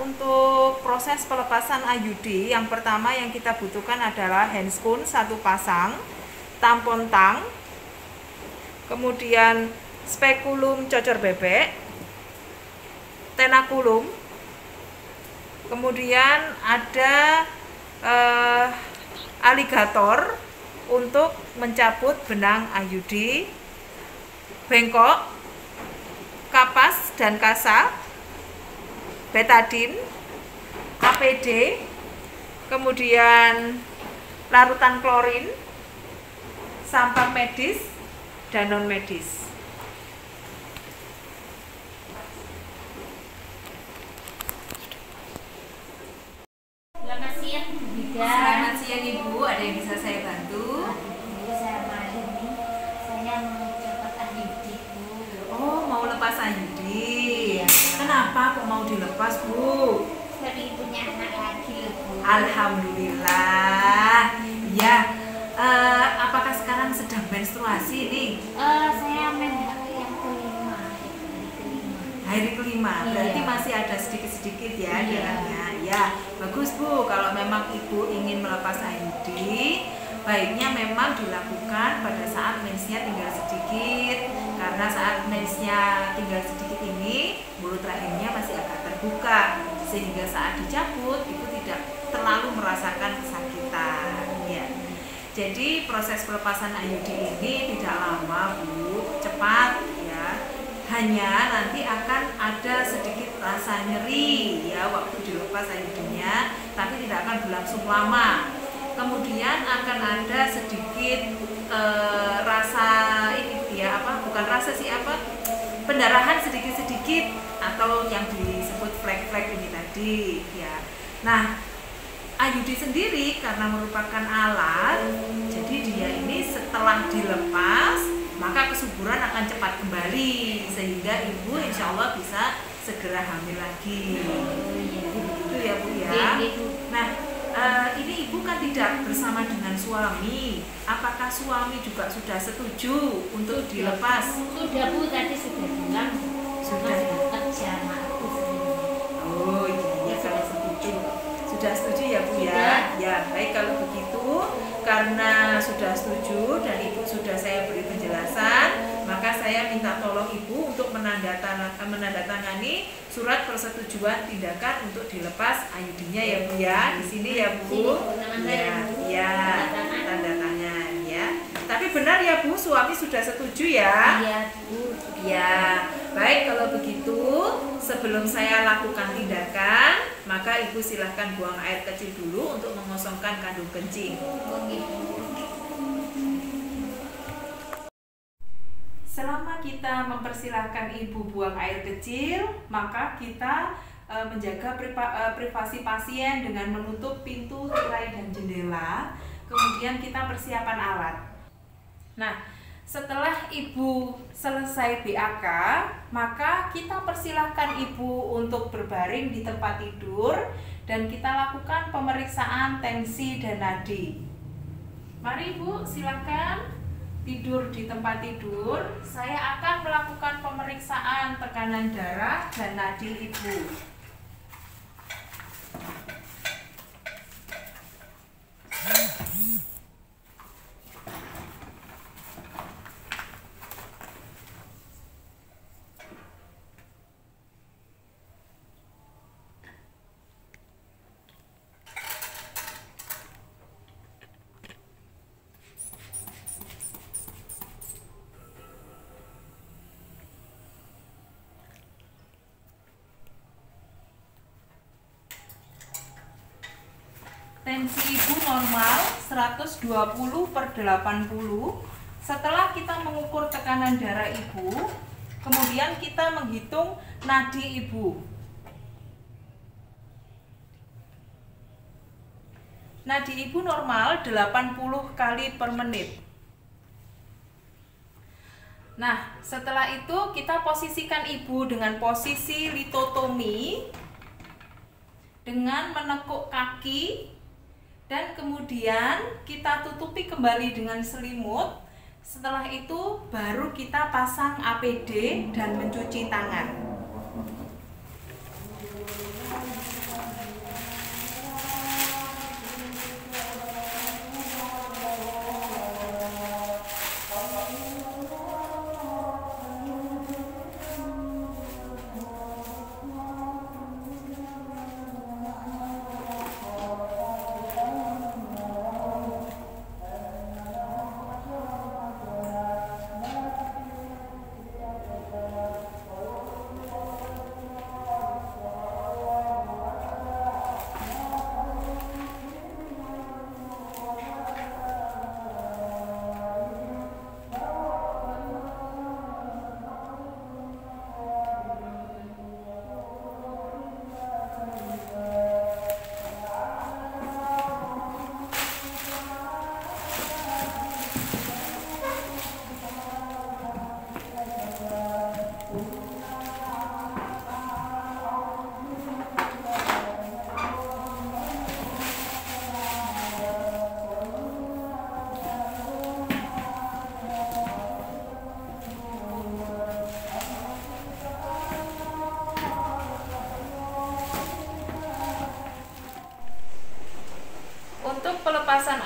untuk proses pelepasan IUD, yang pertama yang kita butuhkan adalah handscoon 1 pasang, tampon tang, kemudian spekulum cocor bebek, tenakulum, kemudian ada aligator untuk mencabut benang IUD, bengkok, kapas dan kasa, betadin, APD, kemudian larutan klorin, sampah medis dan non medis. Selamat siang Bu Bida. Selamat siang Ibu, ada yang bisa saya bantu? Saya Marin nih. Saya mau dapat IUD Bu. Oh, mau lepas IUD. Kenapa kok mau dilepas Bu? Saya punya anak lagi loh Bu. Alhamdulillah. Ya, apakah sekarang sedang menstruasi nih? Saya yang kelima, Hari kelima, Iya. berarti masih ada sedikit-sedikit ya Iya. darahnya. Ya, bagus Bu. Kalau memang Ibu ingin melepas IUD, baiknya memang dilakukan pada saat mensnya tinggal sedikit. Karena saat mensnya tinggal sedikit ini, mulut rahimnya masih agak terbuka, sehingga saat dicabut Ibu tidak terlalu merasakan kesakitan. Ya. Jadi proses pelepasan IUD ini tidak lama Bu, cepat ya. Hanya nanti akan ada sedikit rasa nyeri ya waktu dilepas IUD-nya, tapi tidak akan berlangsung lama. Kemudian akan ada sedikit rasa ini ya, bukan rasa sih, pendarahan sedikit-sedikit atau yang disebut flek-flek ini tadi ya. Nah, IUD sendiri karena merupakan alat, jadi dia ini setelah dilepas maka kesuburan akan cepat kembali, sehingga Ibu insya Allah bisa segera hamil lagi. Begitu ya Bu ya. Nah, ini Ibu kan tidak bersama dengan suami. Apakah suami juga sudah setuju untuk dilepas? Sudah Bu, tadi sudah bilang. Sudah. Kerja aku sendiri. Oh iya, kalau setuju. Sudah setuju ya Bu ya? Ya, baik kalau begitu, karena sudah setuju dan Ibu sudah saya beri penjelasan, maka saya minta tolong Ibu untuk menandatangani surat persetujuan tindakan untuk dilepas IUD-nya ya Bu ya. Di sini ya Bu. Ya, tanda tangan ya. Tapi benar ya Bu, suami sudah setuju ya? Iya Bu. Ya, baik kalau begitu, sebelum saya lakukan tindakan, maka Ibu silahkan buang air kecil dulu untuk mengosongkan kandung kencing. Selama kita mempersilahkan Ibu buang air kecil, maka kita menjaga privasi pasien dengan menutup pintu, tirai, dan jendela. Kemudian kita persiapan alat. Nah, setelah Ibu selesai BAK, maka kita persilahkan Ibu untuk berbaring di tempat tidur dan kita lakukan pemeriksaan tensi dan nadi. Mari Ibu, silakan tidur di tempat tidur. Saya akan melakukan pemeriksaan tekanan darah dan nadi Ibu. Tensi Ibu normal 120/80. Setelah kita mengukur tekanan darah Ibu, kemudian kita menghitung nadi Ibu. Nadi Ibu normal 80 kali per menit. Nah, setelah itu kita posisikan Ibu dengan posisi litotomi dengan menekuk kaki, dan kemudian kita tutupi kembali dengan selimut. Setelah itu baru kita pasang APD dan mencuci tangan.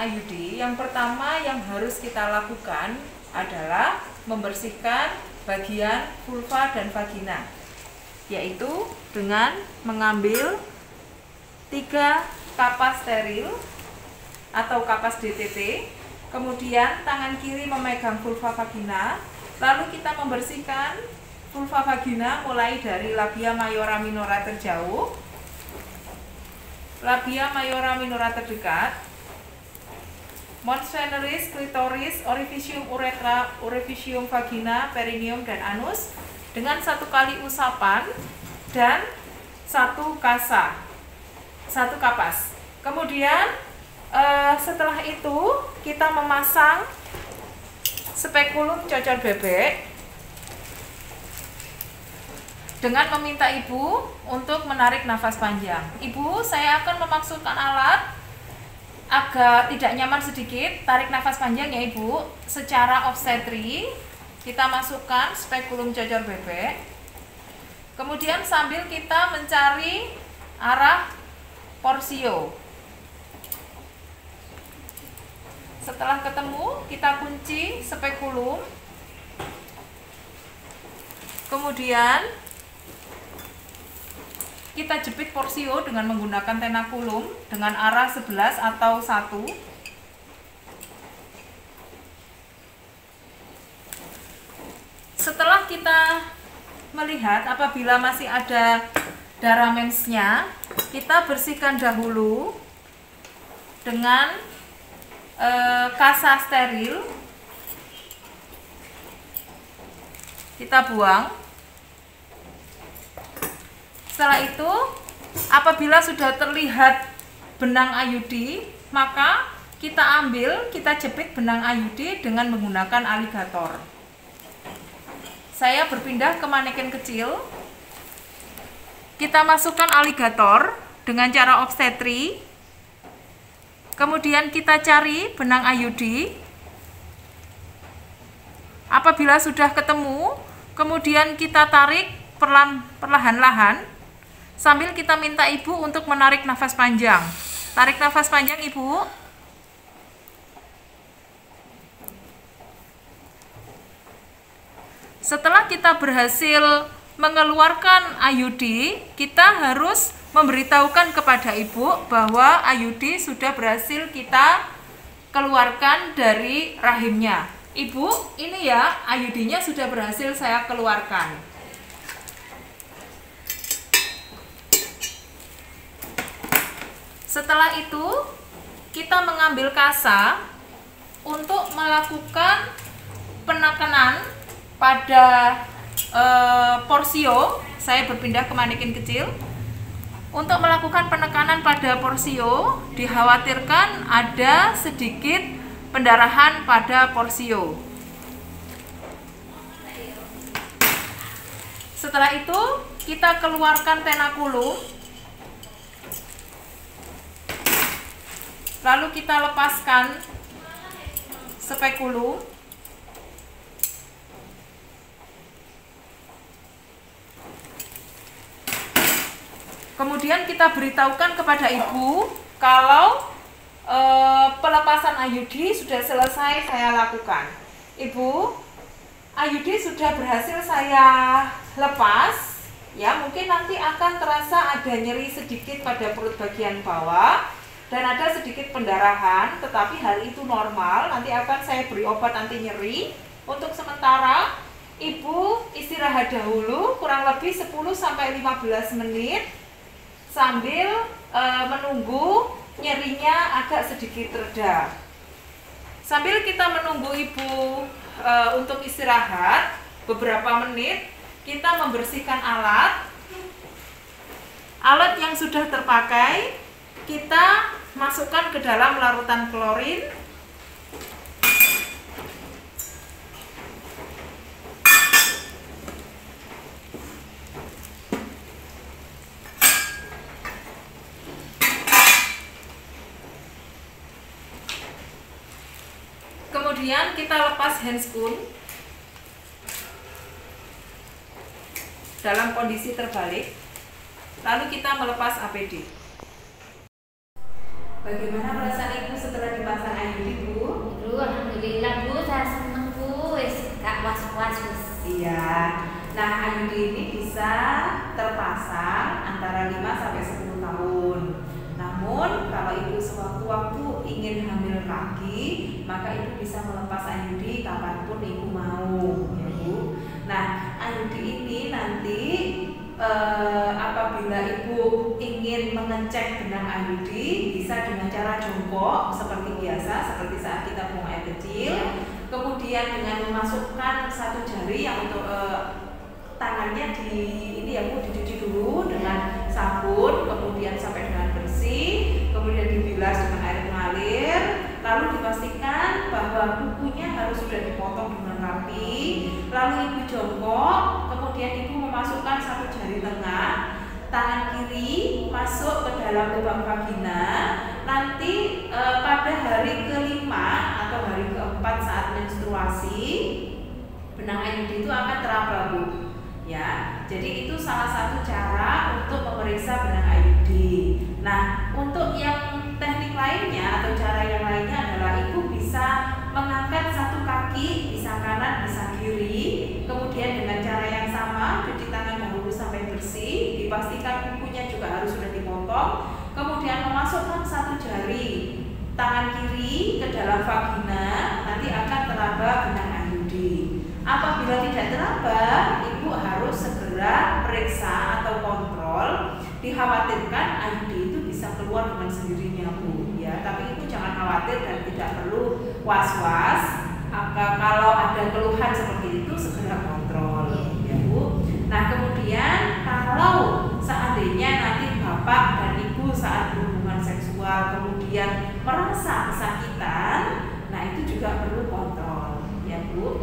IUD, yang pertama yang harus kita lakukan adalah membersihkan bagian vulva dan vagina, yaitu dengan mengambil 3 kapas steril atau kapas DTT, kemudian tangan kiri memegang vulva vagina, lalu kita membersihkan vulva vagina mulai dari labia mayora minora terjauh, labia mayora minora terdekat, mons veneris, klitoris, orificium uretra, orificium vagina, perineum, dan anus dengan 1 kali usapan dan 1 kapas. Kemudian setelah itu kita memasang spekulum cocor bebek dengan meminta ibu untuk menarik nafas panjang. Ibu, saya akan memasukkan alat agar tidak nyaman sedikit, tarik nafas panjang ya ibu. Secara obstetri kita masukkan spekulum cocor bebek, kemudian sambil kita mencari arah porsio. Setelah ketemu, kita kunci spekulum, kemudian kita jepit porsio dengan menggunakan tenakulum dengan arah 11 atau 1. Setelah kita melihat apabila masih ada darah mensnya, kita bersihkan dahulu dengan kasa steril. Kita buang. Setelah itu, apabila sudah terlihat benang IUD, maka kita jepit benang IUD dengan menggunakan aligator. Saya berpindah ke maneken kecil. Kita masukkan aligator dengan cara obstetri. Kemudian kita cari benang IUD. Apabila sudah ketemu, kemudian kita tarik perlahan-lahan sambil kita minta ibu untuk menarik nafas panjang. Tarik nafas panjang ibu. Setelah kita berhasil mengeluarkan IUD, kita harus memberitahukan kepada ibu bahwa IUD sudah berhasil kita keluarkan dari rahimnya. Ibu, ini ya IUD-nya sudah berhasil saya keluarkan. Setelah itu, kita mengambil kasa untuk melakukan penekanan pada porsio. Saya berpindah ke maneken kecil. Untuk melakukan penekanan pada porsio, dikhawatirkan ada sedikit pendarahan pada porsio. Setelah itu, kita keluarkan tenakulum. Lalu kita lepaskan spekulum. Kemudian kita beritahukan kepada ibu kalau pelepasan IUD sudah selesai saya lakukan. Ibu, IUD sudah berhasil saya lepas. Ya, mungkin nanti akan terasa ada nyeri sedikit pada perut bagian bawah dan ada sedikit pendarahan, tetapi hal itu normal. Nanti akan saya beri obat anti nyeri. Untuk sementara, ibu istirahat dahulu kurang lebih 10-15 menit sambil menunggu nyerinya agak sedikit reda. Sambil kita menunggu ibu untuk istirahat beberapa menit, kita membersihkan alat yang sudah terpakai. Kita masukkan ke dalam larutan klorin. Kemudian kita lepas handscoon dalam kondisi terbalik. Lalu kita melepas APD. Bagaimana perasaan ibu setelah dipasang IUD, Bu? Bu, alhamdulillah Bu, saya seneng Bu, wis gak was-was wis. Iya. Nah, IUD ini bisa terpasang antara 5 sampai 10 tahun. Namun, kalau ibu sewaktu-waktu ingin hamil lagi, maka ibu bisa melepas IUD kapanpun ibu mau, ya Bu. Nah, IUD ini nanti apabila ibu ingin mengecek benang IUD bisa dengan cara jongkok seperti biasa, seperti saat kita buang air kecil. Kemudian dengan memasukkan satu jari yang untuk tangannya di ini ya Bu, dicuci dulu dengan sabun, kemudian sampai dengan bersih, kemudian dibilas dengan air mengalir, lalu dipastikan bahwa kukunya harus sudah dipotong dengan rapi, lalu ibu jongkok, kemudian ibu memasukkan satu jari tengah, tangan kiri masuk ke dalam lubang vagina. Nanti pada hari kelima atau hari keempat saat menstruasi, benang IUD itu akan teraba, Bu. Ya, jadi itu salah satu cara untuk memeriksa benang IUD. Nah, untuk yang teknik lainnya atau cara yang lainnya adalah ibu bisa mengangkat satu kaki, bisa kanan, bisa kiri, kemudian dengan cara yang sama cuci tangan dahulu sampai bersih, dipastikan kukunya juga harus sudah dipotong, kemudian memasukkan satu jari tangan kiri ke dalam vagina, nanti akan teraba benang IUD. Apabila tidak teraba, ibu harus segera periksa atau kontrol. Dikhawatirkan IUD itu bisa keluar dengan sendirinya, Bu. Ya, tapi ibu jangan khawatir dan tidak perlu was-was. Kalau ada keluhan seperti itu segera kontrol, ya Bu. Nah, kemudian kalau seandainya nanti bapak dan ibu saat berhubungan seksual kemudian merasa kesakitan, nah itu juga perlu kontrol, ya Bu.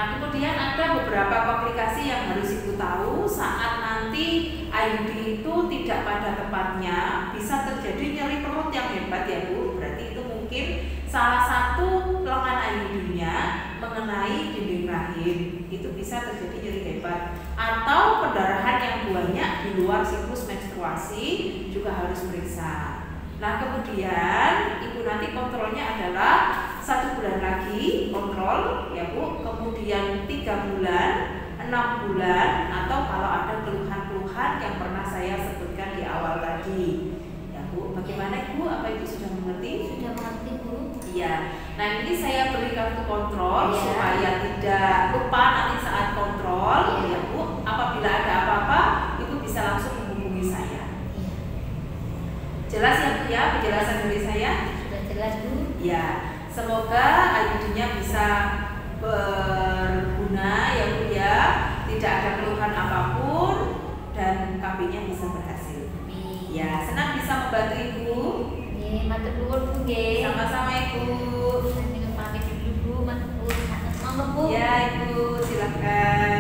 Nah, kemudian ada beberapa komplikasi yang harus ibu tahu saat nanti IUD itu tidak pada tempatnya, bisa terjadi nyeri perut yang hebat, ya Bu. Berarti itu mungkin salah satu lengan IUD-nya mengenai dinding rahim, itu bisa terjadi nyeri hebat, atau pendarahan yang banyak di luar siklus menstruasi juga harus periksa. Nah, kemudian ibu nanti kontrolnya adalah 1 bulan lagi kontrol, ya Bu, kemudian 3 bulan, 6 bulan, atau kalau ada keluhan-keluhan yang pernah saya sebutkan di awal tadi, ya Bu. Bagaimana Ibu? Apa Ibu sudah mengerti? Sudah mengerti Bu. Iya. Nah, ini saya beri kartu kontrol supaya tidak lupa nanti saat kontrol, ya Bu. Apabila ada apa-apa, Ibu bisa langsung menghubungi saya. Jelas ya Bu ya, penjelasan dari saya? Sudah jelas Bu. Ya. Semoga IUD-nya bisa berguna, ya Bu ya, tidak ada keluhan apapun dan KB-nya bisa berhasil. Ya, senang bisa membantu Ibu. Matur nuwun Bu nggih. Sama-sama Ibu. Dengan pamit dulu Bu, matur nuwun. Bu. Ya Ibu, silakan.